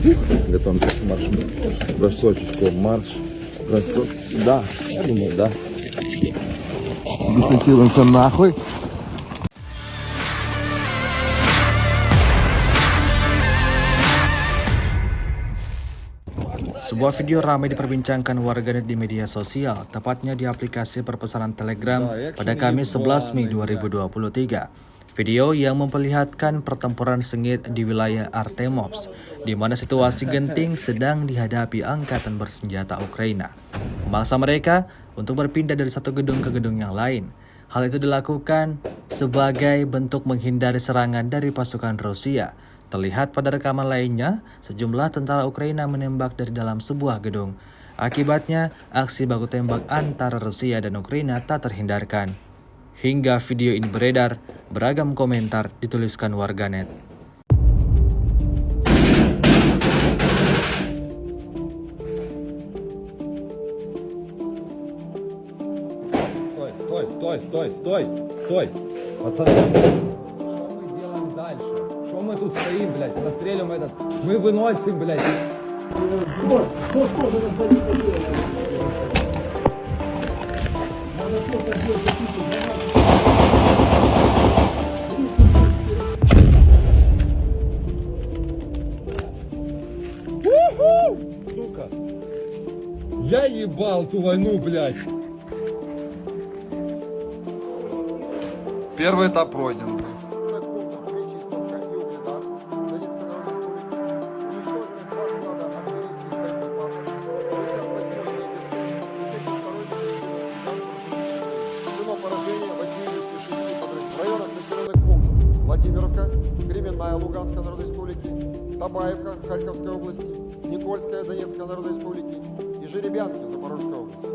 Готовимся к маршу. Бросочечку, марш. Бросок. Да, я думаю, да. Десантируемся нахуй. Sebuah video ramai diperbincangkan warganet di media sosial, tepatnya di aplikasi perpesanan Telegram pada Kamis 11 Mei 2023. Video yang memperlihatkan pertempuran sengit di wilayah Artemovsk, di mana situasi genting sedang dihadapi angkatan bersenjata Ukraina, memaksa mereka untuk berpindah dari satu gedung ke gedung yang lain. Hal itu dilakukan sebagai bentuk menghindari serangan dari pasukan Rusia. Terlihat pada rekaman lainnya, sejumlah tentara Ukraina menembak dari dalam sebuah gedung. Akibatnya, aksi baku tembak antara Rusia dan Ukraina tak terhindarkan. Hingga video ini beredar, beragam komentar dituliskan warganet. Стой. Пацаны. Дальше. Что мы тут стоим, блядь, прострелим этот. Мы выносим, блядь. Сука. Я ебал ту войну, блядь. Первый этап пройден. Владимировка, Кременная Луганской Народной Республики, Табаевка Харьковской области, Никольская Донецкой Народной Республики и Жеребянки Запорожской области.